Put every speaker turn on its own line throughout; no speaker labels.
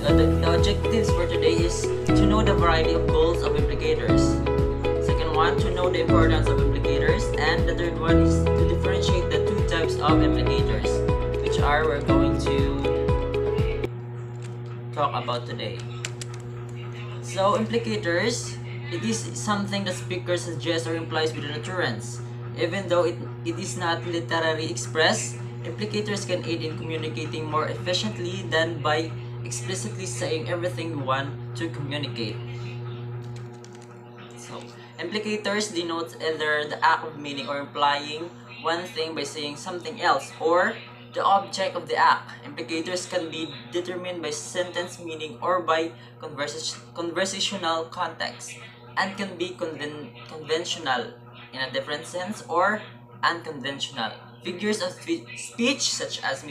The objectives for today is to know the variety of goals of implicators. Second one, to know the importance of implicators. And the third one is to differentiate the two types of implicators, which are we're going to talk about today. So implicators, it is something the speaker suggests or implies with an utterance. Even though it is not literally expressed, implicators can aid in communicating more efficiently than by explicitly saying everything we want to communicate. So, implicators denotes either the act of meaning or implying one thing by saying something else, or the object of the act. Implicators can be determined by sentence meaning or by conversational context, and can be conventional in a different sense or unconventional. Figures of speech such as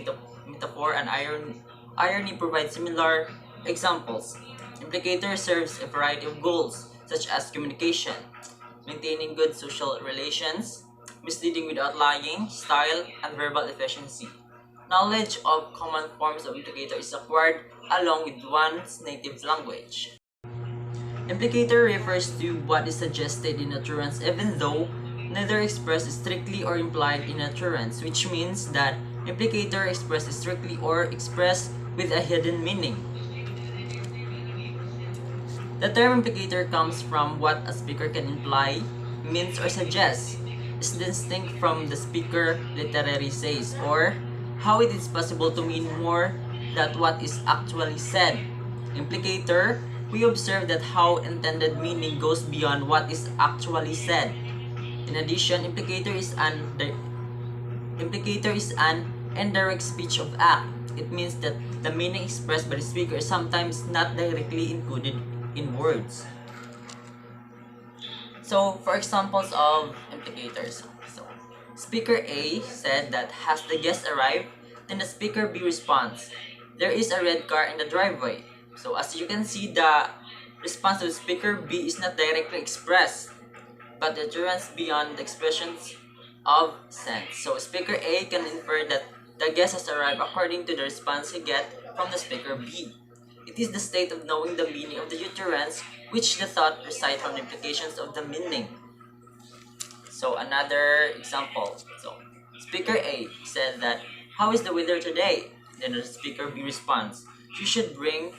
metaphor and irony provide similar examples. Implicator serves a variety of goals such as communication, maintaining good social relations, misleading without lying, style, and verbal efficiency. Knowledge of common forms of implicator is acquired along with one's native language. Implicator refers to what is suggested in utterance even though neither expressed strictly or implied in utterance, which means that implicator expressed strictly or expressed with a hidden meaning. The term implicator comes from what a speaker can imply, means, or suggest. Is distinct from the speaker literally says, or how it is possible to mean more than what is actually said. Implicator, we observe that how intended meaning goes beyond what is actually said. In addition, implicator is an indirect speech of act. It means that the meaning expressed by the speaker is sometimes not directly included in words. So, for examples of implicators. So, speaker A said that has the guest arrived, then the speaker B responds, there is a red car in the driveway. So, as you can see, the response of speaker B is not directly expressed, but the utterance beyond the expressions of sense. So, speaker A can infer that the guest has arrived according to the response he gets from the speaker B. It is the state of knowing the meaning of the utterance which the thought resides from the implications of the meaning. So another example. So speaker A said that, how is the weather today? Then the speaker B responds, you should bring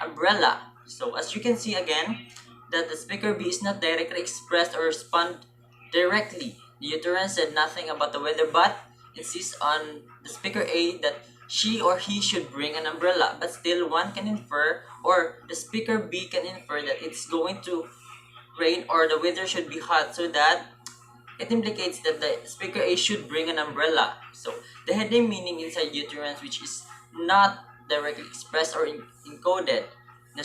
umbrella. So as you can see again, that the speaker B is not directly expressed or respond directly. The utterance said nothing about the weather but insists on the speaker A that she or he should bring an umbrella, but still one can infer, or the speaker B can infer that it's going to rain or the weather should be hot, so that it implicates that the speaker A should bring an umbrella. So the hidden meaning inside utterance which is not directly expressed or encoded. In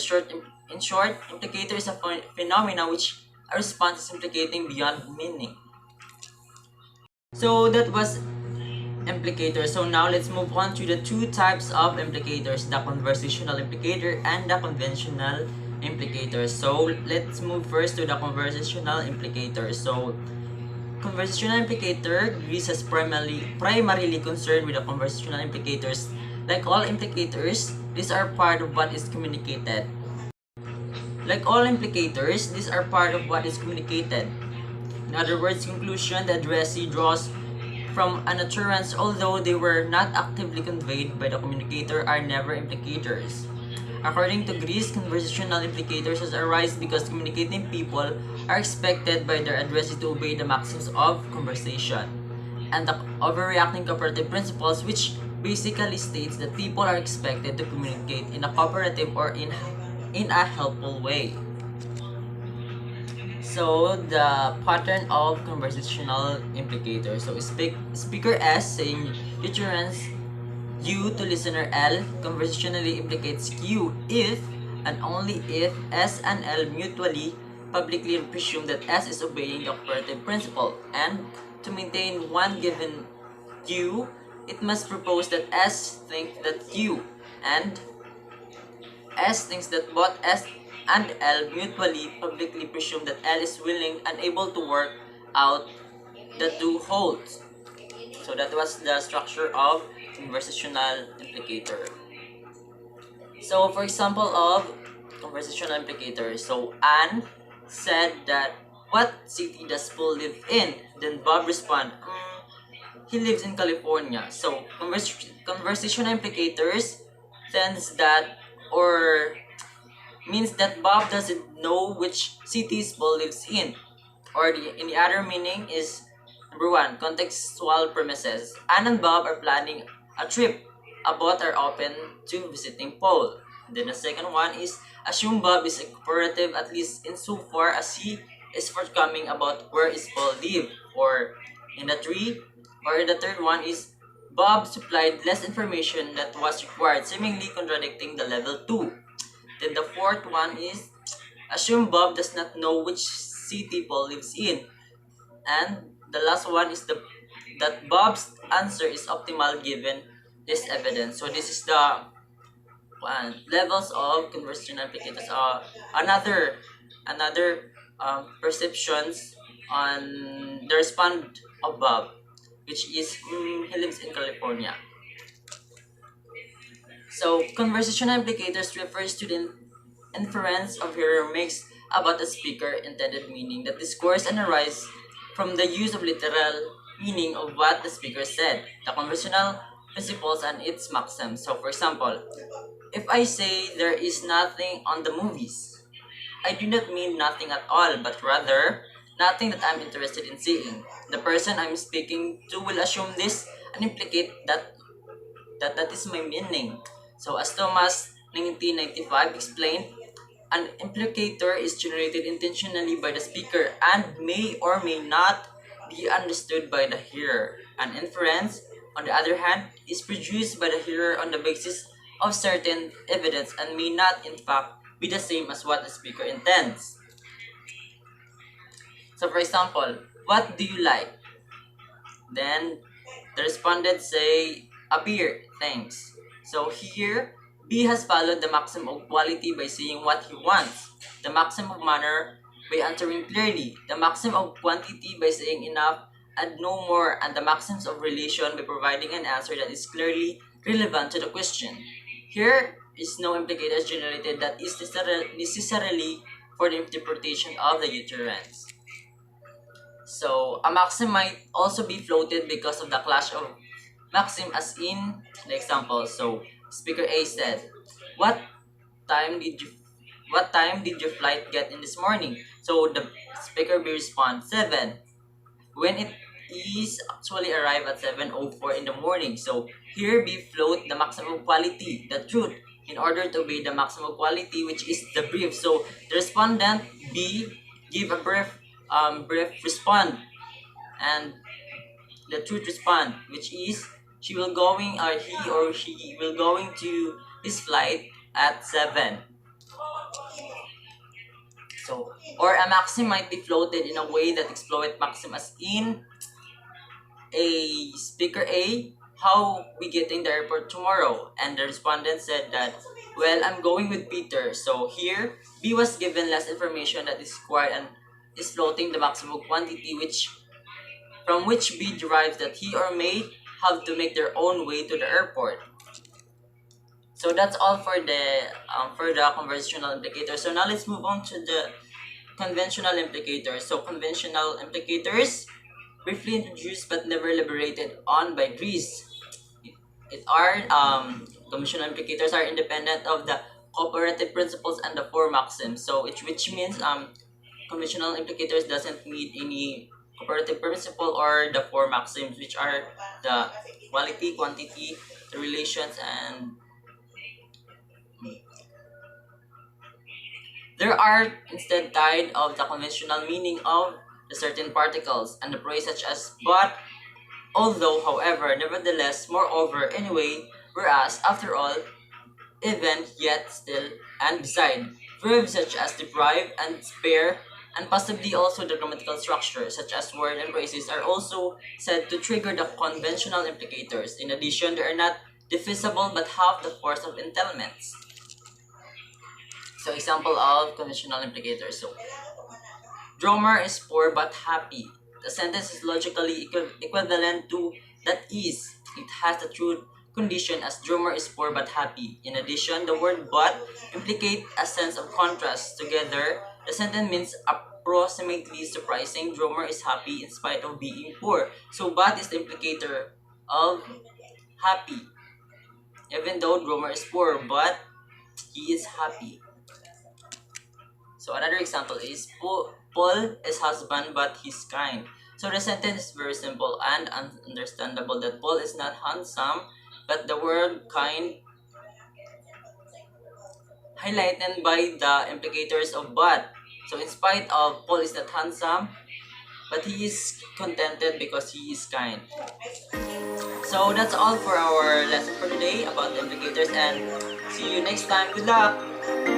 short, implicator is a phenomena which a response is implicating beyond meaning. So that was implicator. So now let's move on to the two types of implicators, the conversational implicator and the conventional implicator. So let's move first to the conversational implicator. So conversational implicator, Greece is primarily concerned with the conversational implicators. Like all implicators, these are part of what is communicated. Like all implicators, these are part of what is communicated. In other words, conclusion, the addressee draws from an utterance, although they were not actively conveyed by the communicator, are never implicators. According to Greece, conversational implicators arise because communicating people are expected by their addressee to obey the maxims of conversation and the overreacting cooperative principles, which basically states that people are expected to communicate in a cooperative or in a helpful way. So the pattern of conversational implicator. So speaker S saying utterance U to listener L conversationally implicates Q if and only if S and L mutually publicly presume that S is obeying the cooperative principle, and to maintain one given Q, it must propose that S thinks that Q and S thinks that both S and L mutually publicly presume that L is willing and able to work out the two holds. So that was the structure of conversational implicator. So, for example of conversational implicators, so Anne said that, "What city does Paul live in?" Then Bob responded, "He lives in California." So, conversational implicators tends that, or means that Bob doesn't know which cities Paul lives in. Or in the other meaning is, number one, contextual premises. Anne and Bob are planning a trip. Both are open to visiting Paul. Then the second one is, assume Bob is cooperative at least insofar as he is forthcoming about where is Paul live. Or in the third one is, Bob supplied less information that was required, seemingly contradicting the level 2. Then the fourth one is, assume Bob does not know which city Paul lives in. And the last one is that Bob's answer is optimal given this evidence. So this is the levels of conversion applicators. Another perceptions on the respond of Bob, which is, he lives in California. So conversational implicators refers to the inference of hearer makes about a speaker intended meaning that discourse and arise from the use of literal meaning of what the speaker said, the conversational principles and its maxims. So for example, if I say there is nothing on the movies, I do not mean nothing at all, but rather nothing that I'm interested in seeing. The person I'm speaking to will assume this and implicate that is my meaning. So as Thomas 1995 explained, an implicator is generated intentionally by the speaker and may or may not be understood by the hearer. An inference, on the other hand, is produced by the hearer on the basis of certain evidence and may not in fact be the same as what the speaker intends. So for example, what do you like? Then the respondent say, a beer, thanks. So here, B has followed the maxim of quality by saying what he wants, the maxim of manner by answering clearly, the maxim of quantity by saying enough and no more, and the maxims of relation by providing an answer that is clearly relevant to the question. Here is no implicator generated that is necessarily for the interpretation of the utterance. So, a maxim might also be floated because of the clash of maxim as in the example. So, speaker A said, "What time did you what time did your flight get in this morning?" So, the speaker B responds, 7. When it is actually arrived at 7:04 in the morning. So, here B float the maximum quality, the truth, in order to obey the maximum quality, which is the brief. So, the respondent B give a brief respond, and the truth respond, which is she will going or he or she will going to his flight at 7. So, or a maxim might be floated in a way that exploit maxim as in a speaker A, how we get in the airport tomorrow, and the respondent said that, well, I'm going with Peter. So here B was given less information that is required and is floating the maximum quantity, which from which B derives that he or may have to make their own way to the airport. So that's all for the conversational implicator. So now let's move on to the conventional implicators. So conventional implicators, briefly introduced but never elaborated on by Greece. It are conventional implicators are independent of the cooperative principles and the four maxims. So which means conventional implicators doesn't meet any cooperative principle or the four maxims, which are the quality, quantity, the relations, and there are instead tied of the conventional meaning of the certain particles and the phrase such as but, although, however, nevertheless, moreover, anyway, whereas, after all, even, yet, still, and beside. Verbs such as deprive and spare, and possibly also the grammatical structure such as word and phrases are also said to trigger the conventional implicators. In addition, they are not divisible but have the force of entailments. So example of conventional implicators. So drummer is poor but happy. The sentence is logically equivalent to that is. It has the truth condition as drummer is poor but happy. In addition, the word but implicate a sense of contrast. Together, the sentence means approximately surprising. Drummer is happy in spite of being poor. So but is the implicator of happy. Even though drummer is poor, but he is happy. So another example is Paul is husband but he's kind. So the sentence is very simple and understandable that Paul is not handsome, but the word kind highlighted by the implicators of but. So in spite of Paul is not handsome, but he is contented because he is kind. So that's all for our lesson for today about the implicators, and see you next time. Good luck!